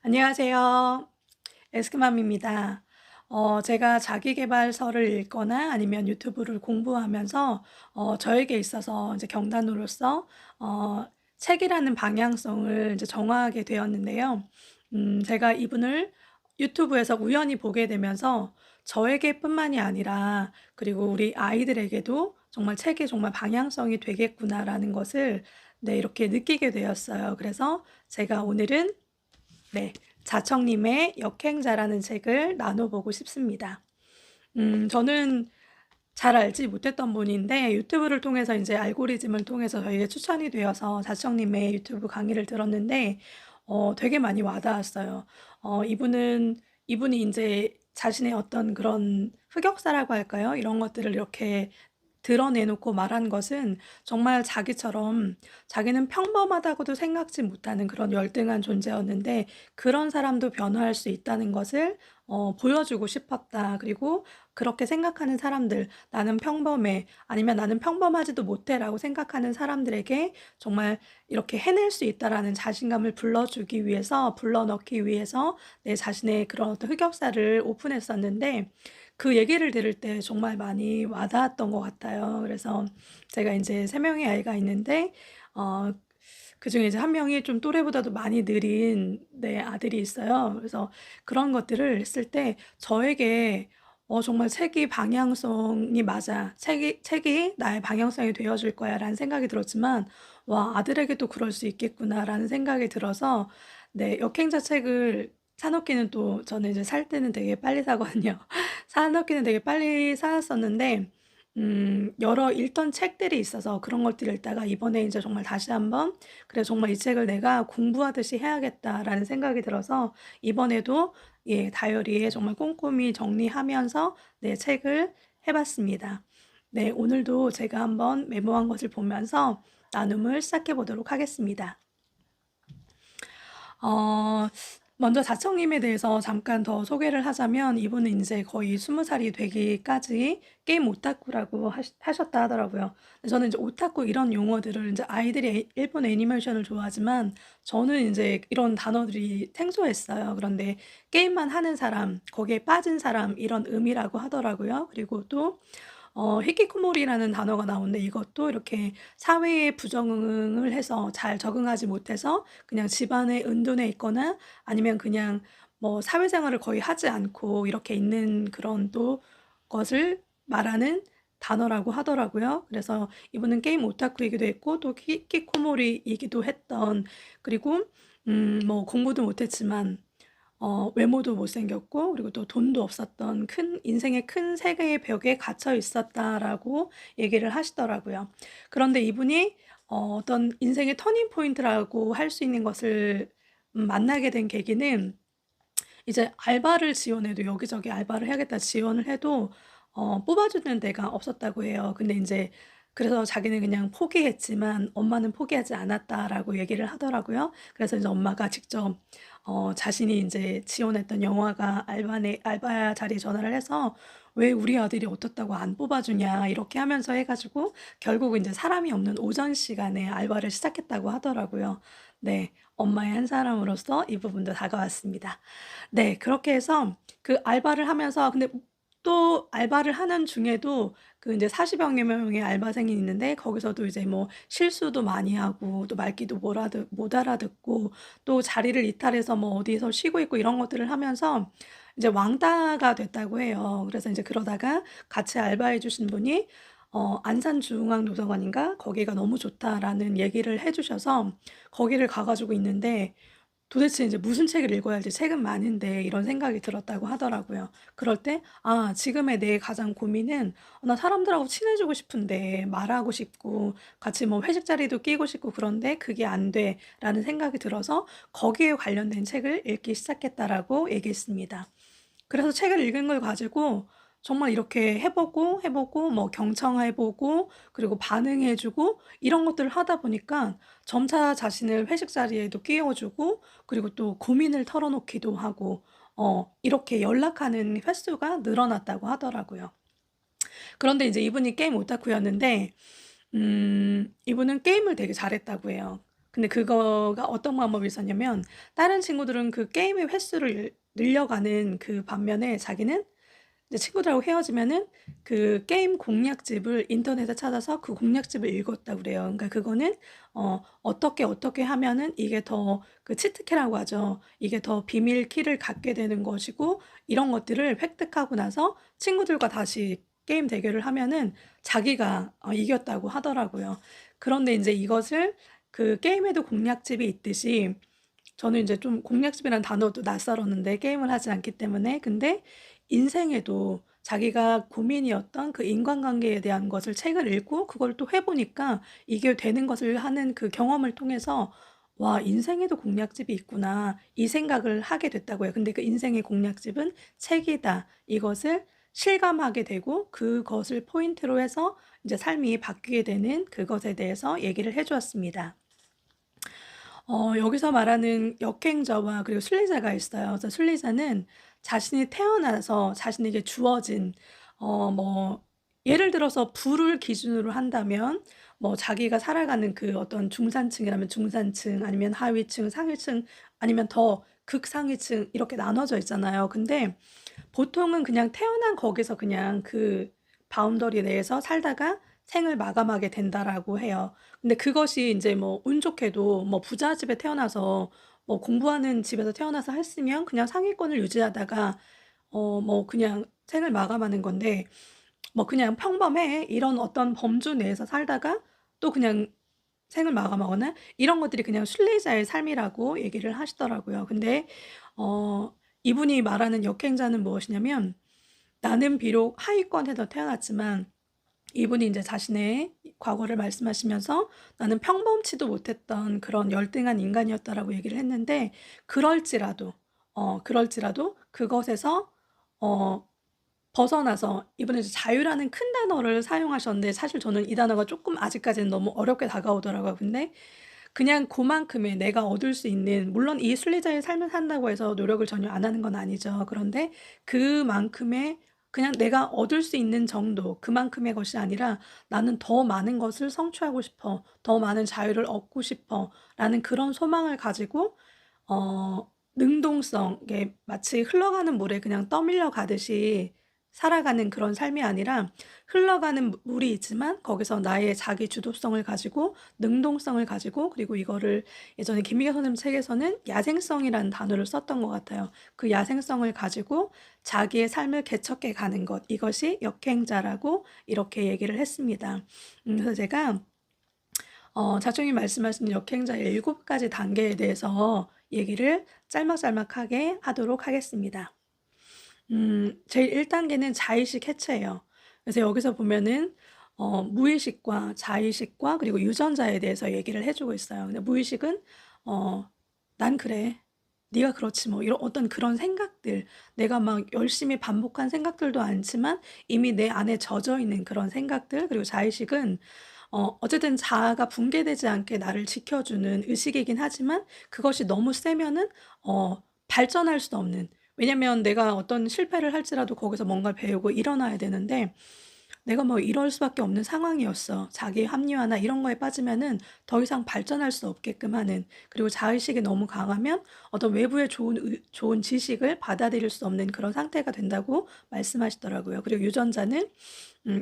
안녕하세요. 에스크맘입니다. 제가 자기계발서를 읽거나 아니면 유튜브를 공부하면서 저에게 있어서 이제 경단으로서 어, 책이라는 방향성을 이제 정하게 되었는데요. 제가 이분을 유튜브에서 우연히 보게 되면서 저에게뿐만이 아니라 그리고 우리 아이들에게도 정말 책이 정말 방향성이 되겠구나라는 것을 네, 이렇게 느끼게 되었어요. 그래서 제가 오늘은 네, 자청님의 역행자라는 책을 나눠보고 싶습니다. 저는 잘 알지 못했던 분인데 유튜브를 통해서 이제 알고리즘을 통해서 저에게 추천이 되어서 자청님의 유튜브 강의를 들었는데 되게 많이 와닿았어요. 이분이 이제 자신의 어떤 그런 흑역사라고 할까요? 이런 것들을 이렇게 드러내놓고 말한 것은 정말 자기처럼 자기는 평범하다고도 생각지 못하는 그런 열등한 존재였는데 그런 사람도 변화할 수 있다는 것을 보여주고 싶었다. 그리고 그렇게 생각하는 사람들, 나는 평범해, 아니면 나는 평범하지도 못해라고 생각하는 사람들에게 정말 이렇게 해낼 수 있다라는 자신감을 불러넣기 위해서 내 자신의 그런 어떤 흑역사를 오픈했었는데 그 얘기를 들을 때 정말 많이 와닿았던 것 같아요. 그래서 제가 이제 세 명의 아이가 있는데 어 그중에 이제 한 명이 좀 또래보다도 많이 느린 네 아들이 있어요. 그래서 그런 것들을 했을 때 저에게 정말 '책이 방향성이 맞아. 책이 나의 방향성이 되어 줄 거야.'라는 생각이 들었지만 '와 아들에게도 그럴 수 있겠구나.'라는 생각이 들어서 네 역행자 책을 사 놓기는 또 저는 이제 살 때는 되게 빨리 사거든요. 사 놓기는 되게 빨리 사놨었는데 여러 읽던 책들이 있어서 그런 것들을 읽다가 이번에 인제 정말 다시 한번 '그래 정말 이 책을 내가 공부하듯이 해야겠다.'라는 생각이 들어서 이번에도 예 다이어리에 정말 꼼꼼히 정리하면서 네 책을 해 봤습니다. 네 오늘도 제가 한번 메모한 것을 보면서 나눔을 시작해 보도록 하겠습니다. 어 먼저 자청님에 대해서 잠깐 더 소개를 하자면 이분은 인제 거의 20 살이 되기까지 게임 오타쿠라고 하셨다 하더라고요. 근데 저는 이제 오타쿠 이런 용어들을 인제 아이들이 일본 애니메이션을 좋아하지만 저는 인제 이런 단어들이 생소했어요. 그런데 게임만 하는 사람, 거기에 빠진 사람 이런 의미라고 하더라고요. 그리고 또 히키코모리라는 단어가 나오는데 이것도 이렇게 사회에 부적응을 해서 잘 적응하지 못해서 그냥 집안에 은둔해 있거나 아니면 그냥 뭐 사회생활을 거의 하지 않고 이렇게 있는 그런 또 것을 말하는 단어라고 하더라고요. 그래서 이분은 게임 오타쿠이기도 했고 또 히키코모리이기도 했던 그리고 뭐 공부도 못했지만 외모도 못생겼고 그리고 또 돈도 없었던 큰 인생의 큰 세 개의 벽에 갇혀 있었다라고 얘기를 하시더라고요. 그런데 이분이 어떤 인생의 터닝 포인트라고 할 수 있는 것을 만나게 된 계기는 이제 알바를 지원해도 여기저기 알바를 해야겠다 지원을 해도 뽑아주는 데가 없었다고 해요. 근데 인제 그래서 자기는 그냥 포기했지만 엄마는 포기하지 않았다라고 얘기를 하더라고요. 그래서 이제 엄마가 직접 자신이 인제 지원했던 영화가 알바 자리에 전화를 해서 "왜 우리 아들이 어떻다고 안 뽑아주냐." 이렇게 하면서 해 가지고 결국은 인제 사람이 없는 오전 시간에 알바를 시작했다고 하더라고요. 네. 엄마의 한 사람으로서 이 부분도 다가왔습니다. 네. 그렇게 해서 그 알바를 하면서 근데 또 알바를 하는 중에도 그 인제 40여 명의 알바생이 있는데 거기서도 이제 뭐 실수도 많이 하고 또 말귀도 못 알아듣고 또 자리를 이탈해서 뭐 어디서 쉬고 있고 이런 것들을 하면서 이제 왕따가 됐다고 해요. 그래서 인제 그러다가 같이 알바해 주신 분이 안산중앙도서관인가 "거기가 너무 좋다."라는 얘기를 해 주셔서 거기를 가 가지고 있는데 도대체 인제 '무슨 책을 읽어야 할지 책은 많은데.' 이런 생각이 들었다고 하더라고요. 그럴 때 '아 지금의 내 가장 고민은 나 사람들하고 친해지고 싶은데 말하고 싶고 같이 뭐 회식 자리도 끼고 싶고 그런데 그게 안 돼.'라는 생각이 들어서 거기에 관련된 책을 읽기 시작했다라고 얘기했습니다. 그래서 책을 읽은 걸 가지고 정말 이렇게 해 보고 뭐 경청해 보고 그리고 반응해 주고 이런 것들을 하다 보니까 점차 자신을 회식 자리에도 끼워 주고 그리고 또 고민을 털어놓기도 하고 이렇게 연락하는 횟수가 늘어났다고 하더라고요. 그런데 이제 이분이 게임 오타쿠였는데 이분은 게임을 되게 잘했다고 해요. 근데 그거가 어떤 방법이 있었냐면 다른 친구들은 그 게임의 횟수를 늘려가는 그 반면에 자기는 이제 친구들하고 헤어지면은 그 게임 공략집을 인터넷에 찾아서 그 공략집을 읽었다고 그래요. 그러니까 그거는 어떻게 하면은 이게 더 그 치트키라고 하죠. 이게 더 비밀 키를 갖게 되는 것이고 이런 것들을 획득하고 나서 친구들과 다시 게임 대결을 하면은 자기가 이겼다고 하더라고요. 그런데 인제 이것을 그 게임에도 공략집이 있듯이 저는 이제 좀 공략집이라는 단어도 낯설었는데 게임을 하지 않기 때문에 근데 인생에도 자기가 고민이었던 그 인간관계에 대한 것을 책을 읽고 그걸 또 해 보니까 이게 되는 것을 하는 그 경험을 통해서 '와 인생에도 공략집이 있구나.' 이 생각을 하게 됐다고 해요. 근데 그 인생의 공략집은 책이다. 이것을 실감하게 되고 그것을 포인트로 해서 이제 삶이 바뀌게 되는 그것에 대해서 얘기를 해 주었습니다. 여기서 말하는 역행자와 그리고 순례자가 있어요. 그래서 순례자는 자신이 태어나서 자신에게 주어진 뭐 예를 들어서 부를 기준으로 한다면 뭐 자기가 살아가는 그 어떤 중산층이라면 중산층 아니면 하위층, 상위층 아니면 더 극상위층 이렇게 나눠져 있잖아요. 근데 보통은 그냥 태어난 거기서 그냥 그 바운더리 내에서 살다가 생을 마감하게 된다라고 해요. 근데 그것이 인제 뭐 운 좋게도 뭐 부자 집에 태어나서 뭐 공부하는 집에서 태어나서 했으면 그냥 상위권을 유지하다가 뭐 그냥 생을 마감하는 건데 뭐 그냥 평범해 이런 어떤 범주 내에서 살다가 또 그냥 생을 마감하거나 이런 것들이 그냥 순례자의 삶이라고 얘기를 하시더라고요. 근데 이분이 말하는 역행자는 무엇이냐면 나는 비록 하위권에서 태어났지만 이분이 인제 자신의 과거를 말씀하시면서 "나는 평범치도 못했던 그런 열등한 인간이었다."라고 얘기를 했는데 그럴지라도 그것에서 어 벗어나서 이분은 이제 자유라는 큰 단어를 사용하셨는데 사실 저는 이 단어가 쪼끔 아직까지는 너무 어렵게 다가오더라고요. 근데 그냥 고만큼의 내가 얻을 수 있는 물론 이 순례자의 삶을 산다고 해서 노력을 전혀 안 하는 건 아니죠. 그런데 그만큼의 그냥 내가 얻을 수 있는 정도 그만큼의 것이 아니라 '나는 더 많은 것을 성취하고 싶어. 더 많은 자유를 얻고 싶어.'라는 그런 소망을 가지고 능동성 이게 마치 흘러가는 물에 그냥 떠밀려 가듯이 살아가는 그런 삶이 아니라 흘러가는 물이 있지만 거기서 나의 자기 주도성을 가지고 능동성을 가지고 그리고 이거를 예전에 김미경 선생님 책에서는 야생성이라는 단어를 썼던 것 같아요. 그 야생성을 가지고 자기의 삶을 개척해 가는 것 이것이 역행자라고 이렇게 얘기를 했습니다. 그래서 제가 자충이 말씀하신 역행자의 7 가지 단계에 대해서 얘기를 짤막짤막하게 하도록 하겠습니다. 제일 1 단계는 자의식 해체예요. 그래서 여기서 보면은 무의식과 자의식과 그리고 유전자에 대해서 얘기를 해 주고 있어요. 근데 무의식은 어 '난 그래. 네가 그렇지 뭐.' 이런 어떤 그런 생각들 내가 막 열심히 반복한 생각들도 않지만 이미 내 안에 젖어 있는 그런 생각들 그리고 자의식은 어쨌든 자아가 붕괴되지 않게 나를 지켜주는 의식이긴 하지만 그것이 너무 세면은 발전할 수 없는 왜냐면 내가 어떤 실패를 할지라도 거기서 뭔가를 배우고 일어나야 되는데 내가 뭐 이럴 수밖에 없는 상황이었어. 자기 합리화나 이런 거에 빠지면은 더 이상 발전할 수 없게끔 하는 그리고 자의식이 너무 강하면 어떤 외부의 좋은 지식을 받아들일 수 없는 그런 상태가 된다고 말씀하시더라고요. 그리고 유전자는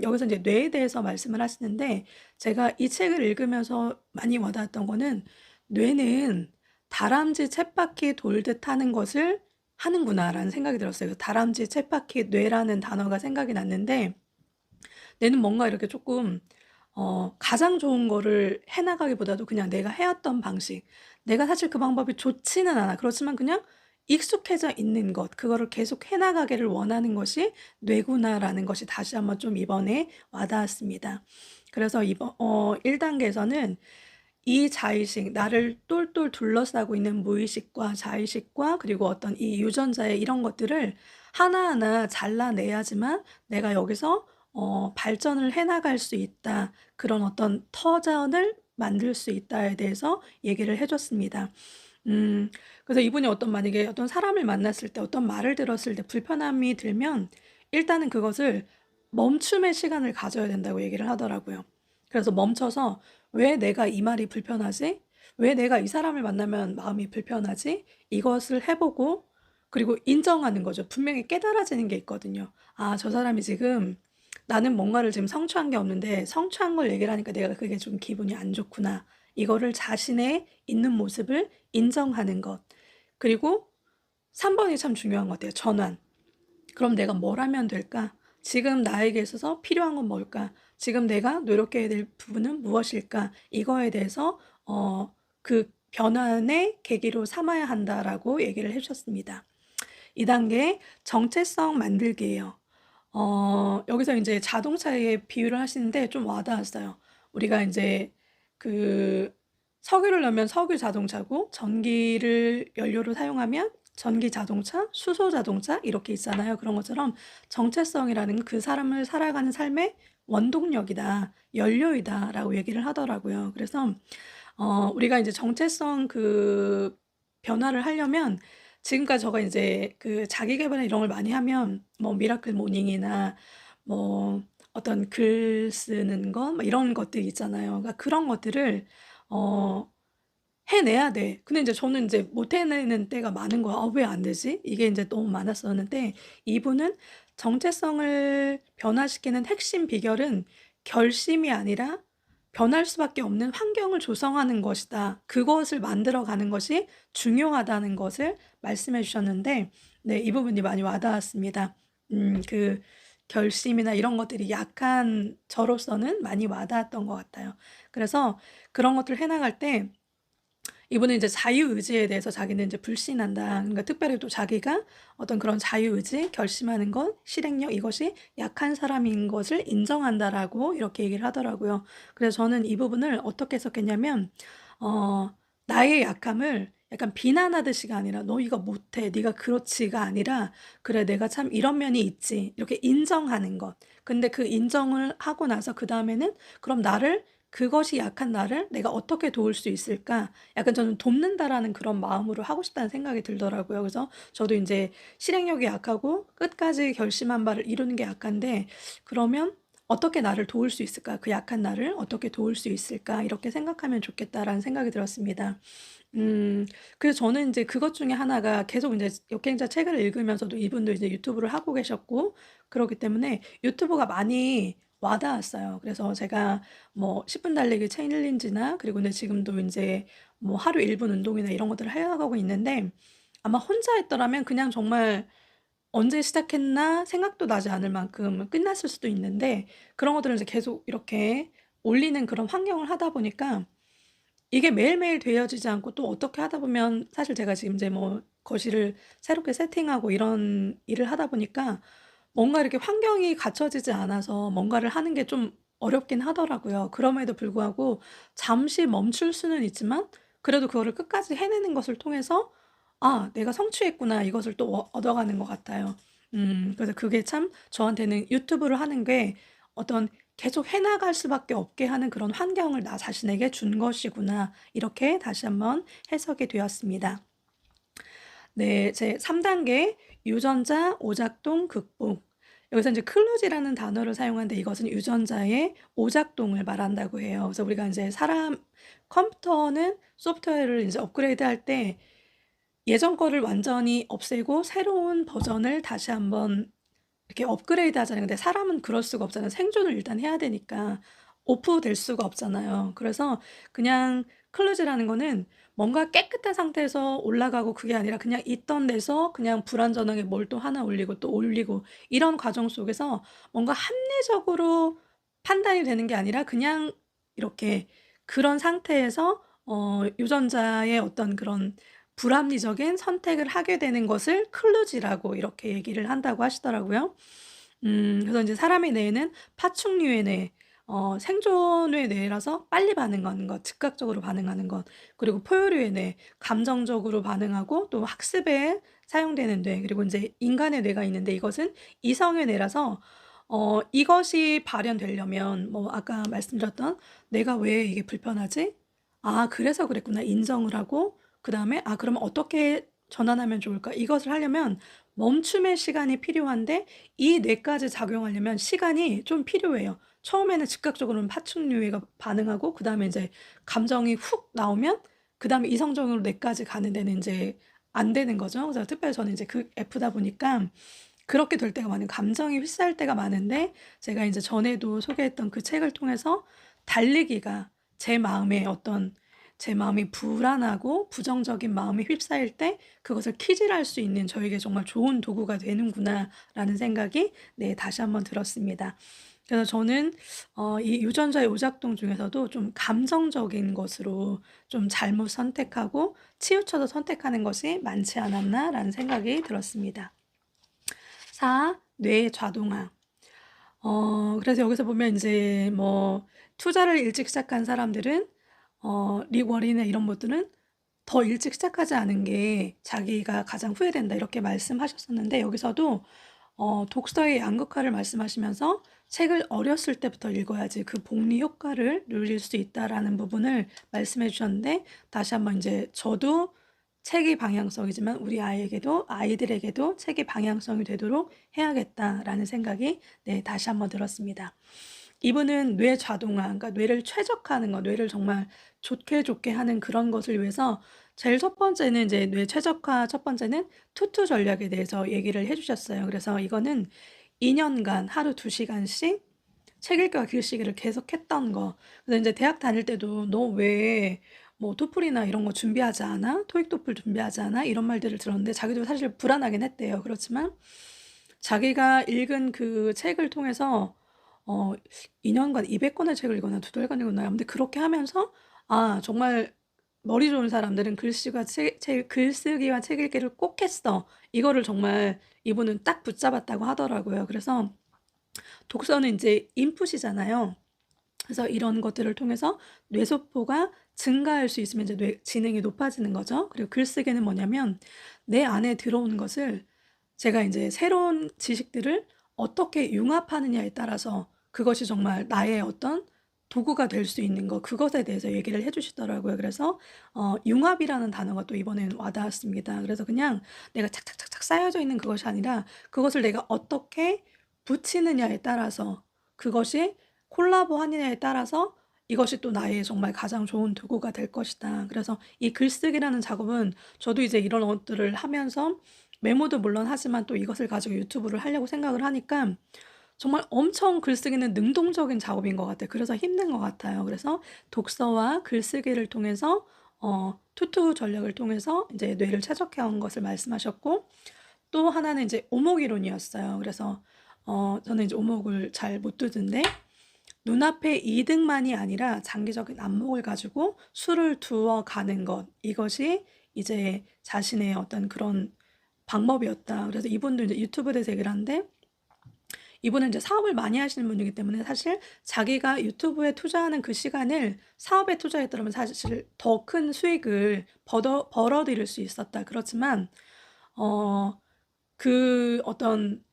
여기서 이제 뇌에 대해서 말씀을 하시는데 제가 이 책을 읽으면서 많이 와 닿았던 거는 '뇌는 다람쥐 쳇바퀴 돌듯 하는 것을 하는구나.'라는 생각이 들었어요. 그 다람쥐 쳇바퀴 뇌라는 단어가 생각이 났는데 뇌는 뭔가 이렇게 쪼끔 가장 좋은 거를 해 나가기보다도 그냥 내가 해왔던 방식 내가 사실 그 방법이 좋지는 않아. 그렇지만 그냥 익숙해져 있는 것 그거를 계속 해 나가기를 원하는 것이 뇌구나라는 것이 다시 한번 좀 이번에 와 닿았습니다. 그래서 이번 1 단계에서는 이 자의식 나를 똘똘 둘러싸고 있는 무의식과 자의식과 그리고 어떤 이 유전자의 이런 것들을 하나하나 잘라내야지만 내가 여기서 발전을 해 나갈 수 있다. 그런 어떤 터전을 만들 수 있다에 대해서 얘기를 해 줬습니다. 그래서 이분이 만약에 어떤 사람을 만났을 때 어떤 말을 들었을 때 불편함이 들면 일단은 그것을 멈춤의 시간을 가져야 된다고 얘기를 하더라고요. 그래서 멈춰서 '왜 내가 이 말이 불편하지? 왜 내가 이 사람을 만나면 마음이 불편하지? 이것을 해 보고 그리고 인정하는 거죠. 분명히 깨달아지는 게 있거든요. '아 저 사람이 지금 나는 뭔가를 지금 성취한 게 없는데 성취한 걸 얘기를 하니까 내가 그게 좀 기분이 안 좋구나.' 이거를 자신의 있는 모습을 인정하는 것. 그리고 3 번이 참 중요한 것 같아요. 전환. 그럼 내가 뭘 하면 될까? 지금 나에게 있어서 필요한 건 뭘까? 지금 내가 노력해야 될 부분은 무엇일까? 이거에 대해서 그 변환의 계기로 삼아야 한다라고 얘기를 해 주셨습니다. 2 단계 정체성 만들기예요. 여기서 인제 자동차에 비유를 하시는데 좀 와 닿았어요. 우리가 인제 그 석유를 넣으면 석유 자동차고 전기를 연료로 사용하면 전기 자동차, 수소 자동차 이렇게 있잖아요. 그런 것처럼 정체성이라는 그 사람을 살아가는 삶의 원동력이다, 연료이다라고 얘기를 하더라고요. 그래서 우리가 이제 정체성 그 변화를 하려면 지금까지 저가 이제 그 자기 계발이나 이런 걸 많이 하면 뭐 미라클 모닝이나 뭐 어떤 글 쓰는 거 뭐 이런 것들이 있잖아요. 그러니까 그런 것들을 어 해내야 돼. 근데 인제 저는 인제 못 해내는 때가 많은 거야. '아 왜 안 되지?' 이게 인제 너무 많았었는데 이분은 정체성을 변화시키는 핵심 비결은 결심이 아니라 변할 수밖에 없는 환경을 조성하는 것이다. 그것을 만들어 가는 것이 중요하다는 것을 말씀해 주셨는데 네 이 부분이 많이 와 닿았습니다. 그 결심이나 이런 것들이 약한 저로서는 많이 와 닿았던 것 같아요. 그래서 그런 것들을 해 나갈 때 이분은 이제 자유의지에 대해서 자기는 이제 불신한다. 그러니까 특별히 또 자기가 어떤 그런 자유의지, 결심하는 것, 실행력 이것이 약한 사람인 것을 인정한다라고 이렇게 얘기를 하더라고요. 그래서 저는 이 부분을 어떻게 해석했냐면 나의 약함을 약간 비난하듯이가 아니라 "너 이거 못해. 네가 그렇지."가 아니라 "그래 내가 참 이런 면이 있지." 이렇게 인정하는 것. 근데 그 인정을 하고 나서 그다음에는 그럼 나를 그것이 약한 나를 내가 어떻게 도울 수 있을까? 약간 저는 돕는다라는 그런 마음으로 하고 싶다는 생각이 들더라고요. 그래서 저도 인제 실행력이 약하고 끝까지 결심한 바를 이루는 게 약한데 그러면 '어떻게 나를 도울 수 있을까? 그 약한 나를 어떻게 도울 수 있을까?' 이렇게 생각하면 좋겠다라는 생각이 들었습니다. 음 그래서 저는 인제 그것 중에 하나가 계속 인제 역행자 책을 읽으면서도 이분도 이제 유튜브를 하고 계셨고 그러기 때문에 유튜브가 많이 와 닿았어요. 그래서 제가 뭐 10분 달리기 챌린지나 그리고 근데 지금도 인제 뭐 하루 1분 운동이나 이런 것들을 해 나가고 있는데 아마 혼자 했더라면 그냥 정말 '언제 시작했나?' 생각도 나지 않을 만큼 끝났을 수도 있는데 그런 것들을 이제 계속 이렇게 올리는 그런 환경을 하다 보니까 이게 매일매일 되어지지 않고 또 어떻게 하다 보면 사실 제가 지금 이제 뭐 거실을 새롭게 세팅하고 이런 일을 하다 보니까 뭔가 이렇게 환경이 갖춰지지 않아서 뭔가를 하는 게 좀 어렵긴 하더라고요. 그럼에도 불구하고 잠시 멈출 수는 있지만 그래도 그거를 끝까지 해내는 것을 통해서 '아 내가 성취했구나.' 이것을 또 얻어가는 것 같아요. 그래서 그게 참 저한테는 유튜브를 하는 게 어떤 '계속 해 나갈 수밖에 없게 하는 그런 환경을 나 자신에게 준 것이구나.' 이렇게 다시 한번 해석이 되었습니다. 네. 제 3 단계 유전자 오작동 극복. 여기서 인제 클루지라는 단어를 사용하는데 이것은 유전자의 오작동을 말한다고 해요. 그래서 우리가 인제 사람 컴퓨터는 소프트웨어를 인제 업그레이드할 때 예전 거를 완전히 없애고 새로운 버전을 다시 한번 이렇게 업그레이드 하잖아요. 근데 사람은 그럴 수가 없잖아요. 생존을 일단 해야 되니까 오프될 수가 없잖아요. 그래서 그냥 클루즈라는 거는 뭔가 깨끗한 상태에서 올라가고 그게 아니라 그냥 있던 데서 그냥 불완전하게 뭘 또 하나 올리고 또 올리고 이런 과정 속에서 뭔가 합리적으로 판단이 되는 게 아니라 그냥 이렇게 그런 상태에서 유전자의 어떤 그런 불합리적인 선택을 하게 되는 것을 클루지라고 이렇게 얘기를 한다고 하시더라고요. 그래서 인제 사람의 뇌에는 파충류의 뇌, 생존의 뇌라서 빨리 반응하는 것, 즉각적으로 반응하는 것, 그리고 포유류의 뇌, 감정적으로 반응하고 또 학습에 사용되는 뇌, 그리고 인제 인간의 뇌가 있는데 이것은 이성의 뇌라서 이것이 발현되려면 뭐 아까 말씀드렸던 '내가 왜 이게 불편하지? 아 그래서 그랬구나.' 인정을 하고 그다음에 '아 그러면 어떻게 전환하면 좋을까?' 이것을 하려면 멈춤의 시간이 필요한데 이 뇌까지 작용하려면 시간이 좀 필요해요. 처음에는 즉각적으로는 파충류가 반응하고 그다음에 인제 감정이 훅 나오면 그다음에 이성적으로 뇌까지 가는 데는 인제 안 되는 거죠. 그래서 특별히 저는 인제 그 F다 보니까 그렇게 될 때가 많은 감정이 휩싸일 때가 많은데 제가 인제 전에도 소개했던 그 책을 통해서 달리기가 제 마음이 불안하고 부정적인 마음에 휩싸일 때 그것을 키질할 수 있는 저에게 정말 좋은 도구가 되는구나라는 생각이 네 다시 한번 들었습니다. 그래서 저는 이 유전자의 오작동 중에서도 좀 감정적인 것으로 좀 잘못 선택하고 치우쳐서 선택하는 것이 많지 않았나라는 생각이 들었습니다. 4. 뇌의 좌동화. 그래서 여기서 보면 인제 뭐 투자를 일찍 시작한 사람들은 릭 워렌이나 이런 분들은 "더 일찍 시작하지 않은 게 자기가 가장 후회된다." 이렇게 말씀하셨었는데 여기서도 독서의 양극화를 말씀하시면서 "책을 어렸을 때부터 읽어야지 그 복리 효과를 누릴 수 있다."라는 부분을 말씀해 주셨는데 다시 한번 인제 저도 책이 방향성이지만 우리 아이들에게도 책이 방향성이 되도록 해야겠다라는 생각이 네 다시 한번 들었습니다. 이분은 뇌 좌동화 그러니까 뇌를 최적화하는 것, 뇌를 정말 좋게 하는 그런 것을 위해서 제일 첫 번째는 이제 뇌 최적화 첫 번째는 투투 전략에 대해서 얘기를 해 주셨어요. 그래서 이거는 2 년간 하루 2 시간씩 책 읽기와 글쓰기를 계속했던 거. 그래서 인제 대학 다닐 때도 "너 왜 뭐 토플이나 이런 거 준비하지 않아? 토익, 토플 준비하지 않아?" 이런 말들을 들었는데 자기도 사실 불안하긴 했대요. 그렇지만 자기가 읽은 그 책을 통해서 어 2 년간 200 권의 책을 읽었나 2 달간 읽었나요? 아무튼 그렇게 하면서 아 정말 머리 좋은 사람들은 글쓰기와 책 읽기를 꼭 했어. 이거를 정말 이분은 딱 붙잡았다고 하더라고요. 그래서 독서는 인제 인풋이잖아요. 그래서 이런 것들을 통해서 뇌세포가 증가할 수 있으면 이제 뇌 지능이 높아지는 거죠. 그리고 글쓰기는 뭐냐면 내 안에 들어온 것을 제가 인제 새로운 지식들을 어떻게 융합하느냐에 따라서 그것이 정말 나의 어떤 도구가 될 수 있는 것 그것에 대해서 얘기를 해 주시더라고요. 그래서 융합이라는 단어가 또 이번에는 와 닿았습니다. 그래서 그냥 내가 착착착착 쌓여져 있는 그것이 아니라 그것을 내가 어떻게 붙이느냐에 따라서 그것이 콜라보하느냐에 따라서 이것이 또 나의 정말 가장 좋은 도구가 될 것이다. 그래서 이 글쓰기라는 작업은 저도 이제 이런 것들을 하면서 메모도 물론 하지만 또 이것을 가지고 유튜브를 하려고 생각을 하니까 정말 엄청 글쓰기는 능동적인 작업인 것 같아요. 그래서 힘든 것 같아요. 그래서 독서와 글쓰기를 통해서 투투 전략을 통해서 이제 뇌를 최적화 한 것을 말씀하셨고 또 하나는 이제 오목이론이었어요. 그래서 저는 이제 오목을 잘 못 두는데 눈앞의 이득만이 아니라 장기적인 안목을 가지고 수를 두어 가는 것. 이것이 이제 자신의 어떤 그런 방법이었다. 그래서 이분도 이제 유튜브에 대해서 얘기를 하는데 이분은 이제 사업을 많이 하시는 분이기 때문에 사실 자기가 유튜브에 투자하는 그 시간을 사업에 투자했더라면 사실 더 큰 수익을 벌어들일 수 있었다. 그렇지만 어 그 어떤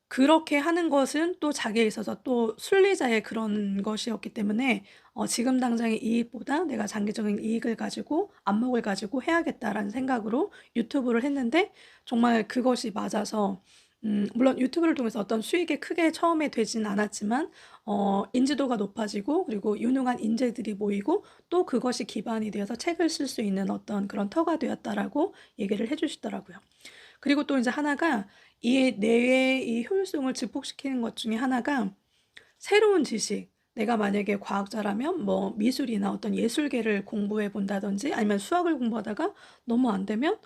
그렇게 하는 것은 또 자기에 있어서 또 순리자의 그런 것이었기 때문에 지금 당장의 이익보다 '내가 장기적인 이익을 가지고 안목을 가지고 해야겠다.'라는 생각으로 유튜브를 했는데 정말 그것이 맞아서 물론 유튜브를 통해서 어떤 수익이 크게 처음에 되진 않았지만 인지도가 높아지고 그리고 유능한 인재들이 모이고 또 그것이 기반이 되어서 책을 쓸 수 있는 어떤 그런 터가 되었다라고 얘기를 해 주시더라고요. 그리고 또 인제 하나가 이 뇌의 이 효율성을 증폭시키는 것 중에 하나가 새로운 지식 내가 만약에 과학자라면 뭐 미술이나 어떤 예술계를 공부해 본다든지 아니면 수학을 공부하다가 너무 안 되면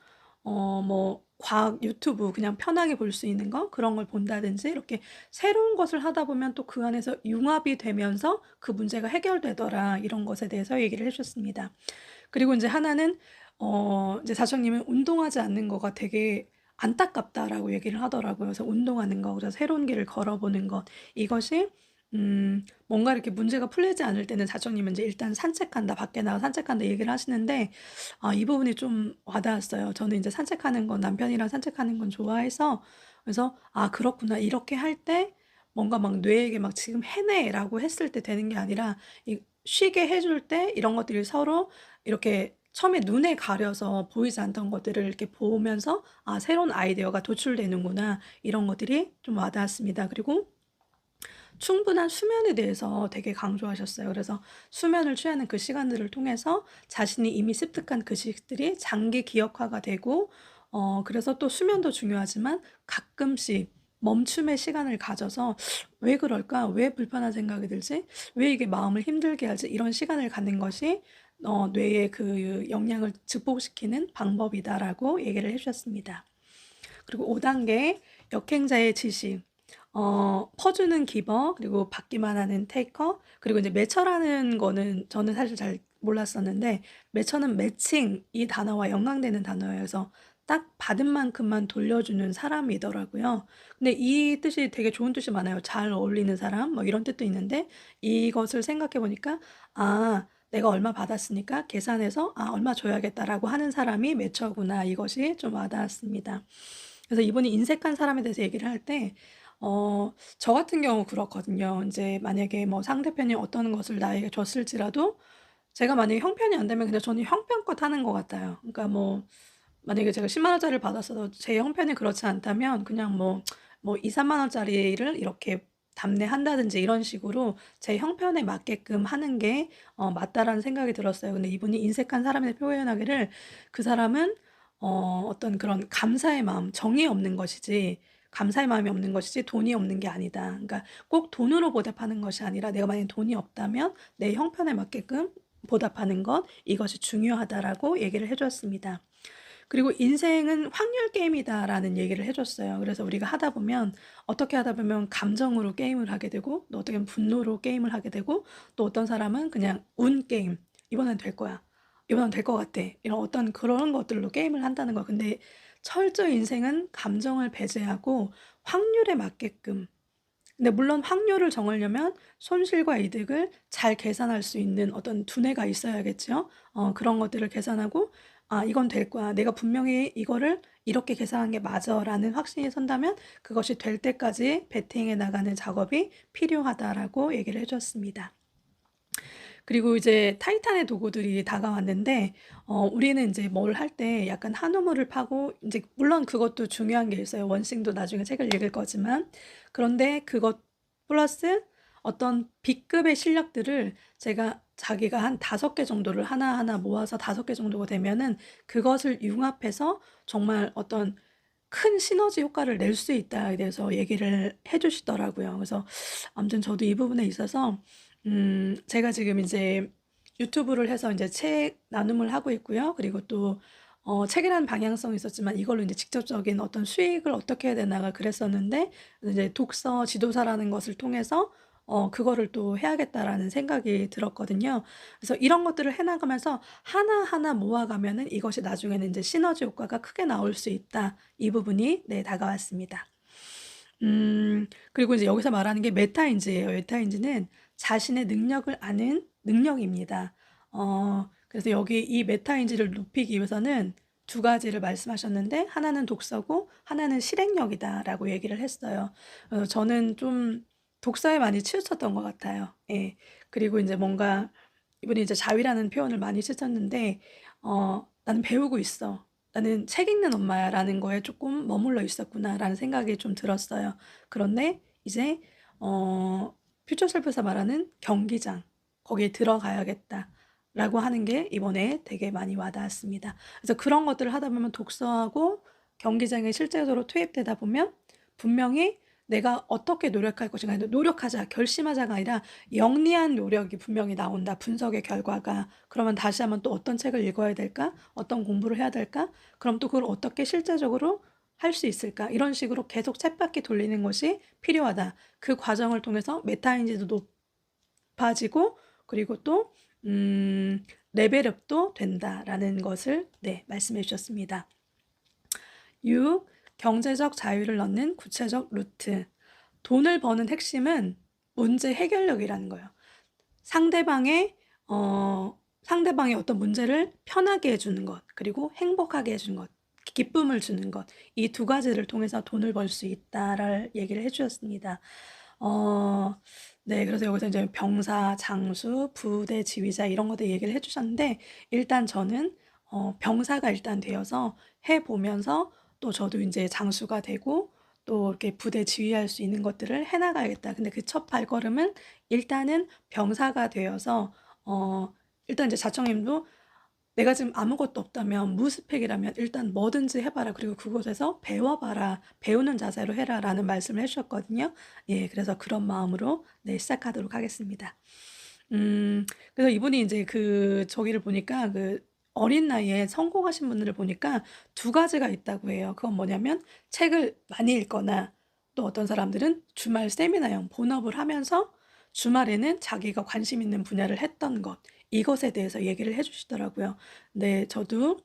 뭐 과학 유튜브 그냥 편하게 볼 수 있는 거 그런 걸 본다든지 이렇게 새로운 것을 하다 보면 또 그 안에서 융합이 되면서 그 문제가 해결되더라. 이런 것에 대해서 얘기를 해 주셨습니다. 그리고 인제 하나는 이제 사장님은 "운동하지 않는 거가 되게 안타깝다."라고 얘기를 하더라고요. 그래서 운동하는 거 그래서 새로운 길을 걸어보는 것 이것이 뭔가 이렇게 문제가 풀리지 않을 때는 사장님은 이제 "일단 산책한다. 밖에 나가 산책한다." 얘기를 하시는데 이 부분이 좀 와 닿았어요. 저는 인제 산책하는 건 남편이랑 산책하는 건 좋아해서 그래서 '아 그렇구나. 이렇게 할 때 뭔가 막 뇌에게 막 '지금 해내.'라고 했을 때 되는 게 아니라 이 쉬게 해줄 때 이런 것들이 서로 이렇게 처음에 눈에 가려서 보이지 않던 것들을 이렇게 보면서 '아 새로운 아이디어가 도출되는구나.' 이런 것들이 좀 와 닿았습니다. 그리고 충분한 수면에 대해서 되게 강조하셨어요. 그래서 수면을 취하는 그 시간들을 통해서 자신이 이미 습득한 그 지식들이 장기 기억화가 되고 그래서 또 수면도 중요하지만 가끔씩 멈춤의 시간을 가져서 '왜 그럴까? 왜 불편한 생각이 들지? 왜 이게 마음을 힘들게 하지?' 이런 시간을 갖는 것이 뇌의 그 영향을 증폭시키는 방법이다라고 얘기를 해 주셨습니다. 그리고 5 단계 역행자의 지식. 퍼주는 기버, 그리고 받기만 하는 테이커, 그리고 이제 매처라는 거는 저는 사실 잘 몰랐었는데, 매처는 매칭 이 단어와 연관되는 단어예요. 그래서 딱 받은 만큼만 돌려주는 사람이더라고요. 근데 이 뜻이 되게 좋은 뜻이 많아요. 잘 어울리는 사람 뭐 이런 뜻도 있는데, 이것을 생각해 보니까 '아 내가 얼마 받았으니까 계산해서 얼마 줘야겠다.'라고 하는 사람이 매처구나. 이것이 좀 와닿았습니다. 그래서 이분이 인색한 사람에 대해서 얘기를 할 때 저 같은 경우 그렇거든요. 인제 만약에 뭐 상대편이 어떤 것을 나에게 줬을지라도 제가 만약에 형편이 안 되면 그냥 저는 형편껏 하는 것 같아요. 그러니까 뭐 만약에 제가 10만 원짜리를 받았어도 제 형편이 그렇지 않다면 그냥 뭐 2-3만 원짜리를 이렇게 답례한다든지 이런 식으로 제 형편에 맞게끔 하는 게 맞다라는 생각이 들었어요. 근데 이분이 인색한 사람을 표현하기를 그 사람은 어떤 그런 감사의 마음, 정이 없는 것이지, 감사의 마음이 없는 것이지 돈이 없는 게 아니다. 그러니까 꼭 돈으로 보답하는 것이 아니라 내가 만약에 돈이 없다면 내 형편에 맞게끔 보답하는 것, 이것이 중요하다라고 얘기를 해 주었습니다. 그리고 "인생은 확률 게임이다."라는 얘기를 해 줬어요. 그래서 우리가 하다 보면 어떻게 하다 보면 감정으로 게임을 하게 되고, 또 어떻게 보면 분노로 게임을 하게 되고, 또 어떤 사람은 그냥 운 게임, '이번엔 될 거야. 이번엔 될 것 같아.' 이런 어떤 그런 것들로 게임을 한다는 거. 근데 철저히 인생은 감정을 배제하고 확률에 맞게끔, 근데 물론 확률을 정하려면 손실과 이득을 잘 계산할 수 있는 어떤 두뇌가 있어야겠죠. 그런 것들을 계산하고 '아 이건 될 거야. 내가 분명히 이거를 이렇게 계산한 게 맞아.'라는 확신이 선다면 그것이 될 때까지 베팅해 나가는 작업이 필요하다라고 얘기를 해 줬습니다. 그리고 이제 타이탄의 도구들이 다가왔는데 우리는 인제 뭘 할 때 약간 한 우물을 파고, 인제 물론 그것도 중요한 게 있어요. 원싱도 나중에 책을 읽을 거지만. 그런데 그것 플러스 어떤 B급의 실력들을 제가 자기가 한 5개 정도를 하나하나 모아서 5개 정도가 되면은 그것을 융합해서 정말 어떤 큰 시너지 효과를 낼 수 있다에 대해서 얘기를 해 주시더라고요. 그래서 아무튼 저도 이 부분에 있어서 제가 지금 인제 유튜브를 해서 인제 책 나눔을 하고 있고요. 그리고 또 책이라는 방향성이 있었지만 이걸로 인제 직접적인 어떤 수익을 어떻게 해야 되나가 그랬었는데, 이제 독서 지도사라는 것을 통해서 '그거를 또 해야겠다.'라는 생각이 들었거든요. 그래서 이런 것들을 해 나가면서 하나하나 모아 가면은 이것이 나중에는 인제 시너지 효과가 크게 나올 수 있다. 이 부분이 네 다가왔습니다. 그리고 이제 여기서 말하는 게 메타인지예요. 메타인지는 자신의 능력을 아는 능력입니다. 그래서 여기 이 메타인지를 높이기 위해서는 두 가지를 말씀하셨는데, 하나는 독서고 하나는 실행력이다라고 얘기를 했어요. 저는 좀 독서에 많이 치우쳤던 것 같아요. 예. 그리고 인제 뭔가 이분이 이제 자위라는 표현을 많이 쓰셨는데 '나는 배우고 있어. 나는 책 읽는 엄마야.'라는 거에 쪼끔 머물러 있었구나라는 생각이 좀 들었어요. 그런데 이제 퓨처 셀프에서 말하는 경기장, '거기에 들어가야겠다.'라고 하는 게 이번에 되게 많이 와 닿았습니다. 그래서 그런 것들을 하다 보면 독서하고 경기장에 실제적으로 투입되다 보면 분명히 내가 어떻게 노력할 것인가, 아니면 '노력하자. 결심하자.'가 아니라 '영리한 노력이 분명히 나온다, 분석의 결과가.' 그러면 다시 한번 또 '어떤 책을 읽어야 될까? 어떤 공부를 해야 될까? 그럼 또 그걸 어떻게 실제적으로 할 수 있을까?' 이런 식으로 계속 쳇바퀴 돌리는 것이 필요하다. 그 과정을 통해서 메타인지도 높아지고, 그리고 또 '레벨업도 된다.'라는 것을 네 말씀해 주셨습니다. 6. 경제적 자유를 넣는 구체적 루트. 돈을 버는 핵심은 문제 해결력이라는 거예요. 상대방의 상대방의 어떤 문제를 편하게 해 주는 것, 그리고 행복하게 해 주는 것, 기쁨을 주는 것, 이 두 가지를 통해서 돈을 벌 수 있다를 얘기를 해 주셨습니다. 어 네, 그래서 여기서 이제 병사, 장수, 부대 지휘자 이런 것들 얘기를 해 주셨는데, 일단 저는 병사가 일단 되어서 해 보면서 또 저도 인제 장수가 되고, 또 이렇게 부대 지휘할 수 있는 것들을 해 나가야겠다. 근데 그 첫 발걸음은 일단은 병사가 되어서 일단 이제 자청님도 "내가 지금 아무것도 없다면 무스펙이라면 일단 뭐든지 해 봐라. 그리고 그곳에서 배워 봐라. 배우는 자세로 해라."라는 말씀을 해 주셨거든요. 예, 그래서 그런 마음으로 네 시작하도록 하겠습니다. 그래서 이분이 인제 저기를 보니까 어린 나이에 성공하신 분들을 보니까 두 가지가 있다고 해요. 그건 뭐냐면 책을 많이 읽거나 또 어떤 사람들은 주말 세미나형 본업을 하면서 주말에는 자기가 관심 있는 분야를 했던 것, 이것에 대해서 얘기를 해 주시더라고요. 네, 저도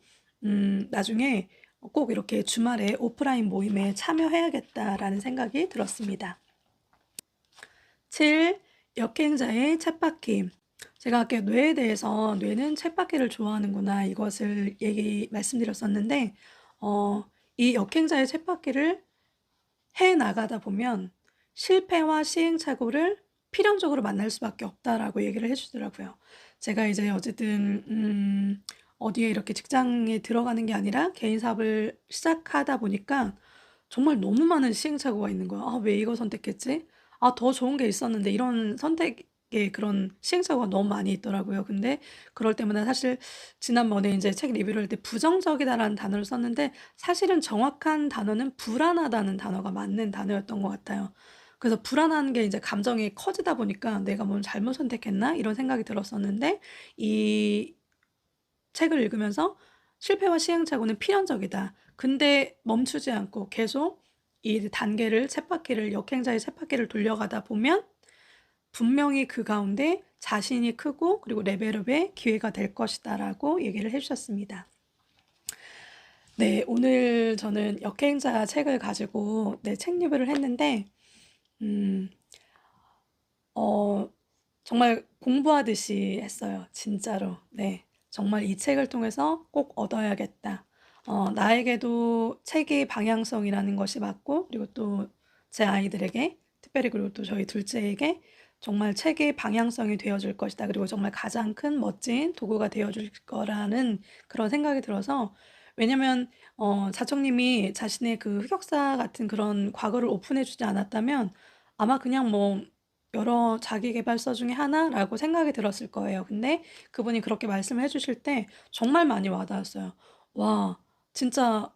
나중에 꼭 이렇게 '주말에 오프라인 모임에 참여해야겠다.'라는 생각이 들었습니다. 7. 역행자의 쳇바퀴. 제가 아까 뇌에 대해서 '뇌는 쳇바퀴를 좋아하는구나.' 이것을 말씀드렸었는데 어 이 역행자의 쳇바퀴를 해 나가다 보면 실패와 시행착오를 필연적으로 만날 수밖에 없다라고 얘기를 해 주더라고요. 제가 이제 어쨌든 어디에 이렇게 직장에 들어가는 게 아니라 개인 사업을 시작하다 보니까 정말 너무 많은 시행착오가 있는 거예요. '아 왜 이거 선택했지? 아 더 좋은 게 있었는데.' 이런 선택의 그런 시행착오가 너무 많이 있더라고요. 근데 그럴 때마다 사실 지난번에 인제 책 리뷰를 할 때 "부정적이다."라는 단어를 썼는데 사실은 정확한 단어는 "불안하다."는 단어가 맞는 단어였던 것 같아요. 그래서 불안한 게 이제 감정이 커지다 보니까 '내가 뭘 잘못 선택했나?' 이런 생각이 들었었는데 이 책을 읽으면서 '실패와 시행착오는 필연적이다.' 근데 멈추지 않고 계속 이 단계를 쳇바퀴를 역행자의 쳇바퀴를 돌려가다 보면 분명히 그 가운데 자신이 크고 그리고 레벨업의 기회가 될 것이다라고 얘기를 해 주셨습니다. 네, 오늘 저는 역행자 책을 가지고 네 책 리뷰를 했는데 음 어 정말 공부하듯이 했어요, 진짜로. 네. 정말 '이 책을 통해서 꼭 얻어야겠다.' 나에게도 책의 방향성이라는 것이 맞고 그리고 또 제 아이들에게 특별히 그리고 또 저희 둘째에게 정말 책의 방향성이 되어 줄 것이다. 그리고 정말 가장 큰 멋진 도구가 되어 줄 거라는 그런 생각이 들어서 왜냐면 자청님이 자신의 그 흑역사 같은 그런 과거를 오픈해 주지 않았다면 아마 그냥 뭐 여러 자기 계발서 중에 하나라고 생각이 들었을 거예요. 근데 그분이 그렇게 말씀을 해 주실 때 정말 많이 와 닿았어요. '와 진짜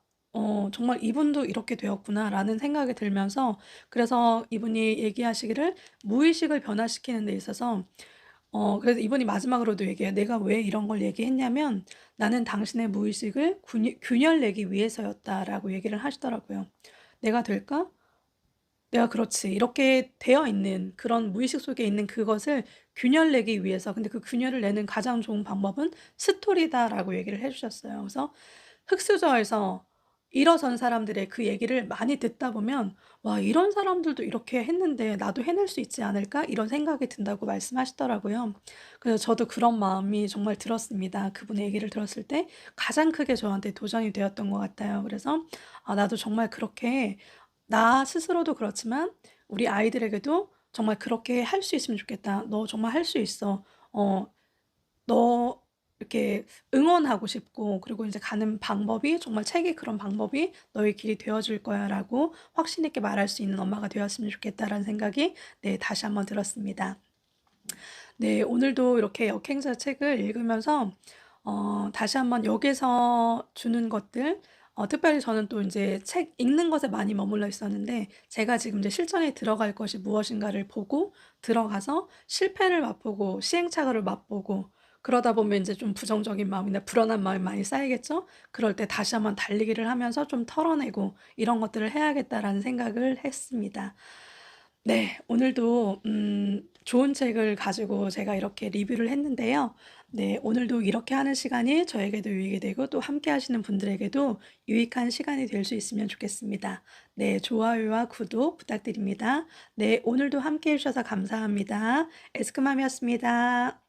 정말 이분도 이렇게 되었구나.'라는 생각이 들면서 그래서 이분이 얘기하시기를 무의식을 변화시키는 데 있어서 그래서 이분이 마지막으로도 얘기해요. "내가 왜 이런 걸 얘기했냐면 나는 당신의 무의식을 균열내기 위해서였다."라고 얘기를 하시더라고요. '내가 될까? 내가 그렇지.' 이렇게 되어 있는 그런 무의식 속에 있는 그것을 균열내기 위해서 근데 그 균열을 내는 가장 좋은 방법은 스토리다라고 얘기를 해 주셨어요. 그래서 흙수저에서 일어선 사람들의 그 얘기를 많이 듣다 보면 '와 이런 사람들도 이렇게 했는데 나도 해낼 수 있지 않을까?' 이런 생각이 든다고 말씀하시더라고요. 그래서 저도 그런 마음이 정말 들었습니다. 그분의 얘기를 들었을 때 가장 크게 저한테 도전이 되었던 것 같아요. 그래서 '아 나도 정말 그렇게 나 스스로도 그렇지만 우리 아이들에게도 정말 그렇게 할 수 있으면 좋겠다. 너 정말 할 수 있어. 너 이렇게 응원하고 싶고 그리고 인제 가는 방법이 정말 책이 그런 방법이 너의 길이 되어 줄 거야라고 확신 있게 말할 수 있는 엄마가 되었으면 좋겠다라는 생각이 네 다시 한번 들었습니다. 네, 오늘도 이렇게 역행자 책을 읽으면서 다시 한번 여기서 주는 것들 특별히 저는 또 인제 책 읽는 것에 많이 머물러 있었는데 제가 지금 이제 실전에 들어갈 것이 무엇인가를 보고 들어가서 실패를 맛보고 시행착오를 맛보고 그러다 보면 인제 좀 부정적인 마음이나 불안한 마음이 많이 쌓이겠죠? 그럴 때 다시 한번 달리기를 하면서 좀 털어내고 '이런 것들을 해야겠다.'라는 생각을 했습니다. 네. 오늘도 좋은 책을 가지고 제가 이렇게 리뷰를 했는데요. 네. 오늘도 이렇게 하는 시간이 저에게도 유익이 되고 또 함께 하시는 분들에게도 유익한 시간이 될 수 있으면 좋겠습니다. 네. 좋아요와 구독 부탁드립니다. 네. 오늘도 함께 해 주셔서 감사합니다. 에스크맘이었습니다.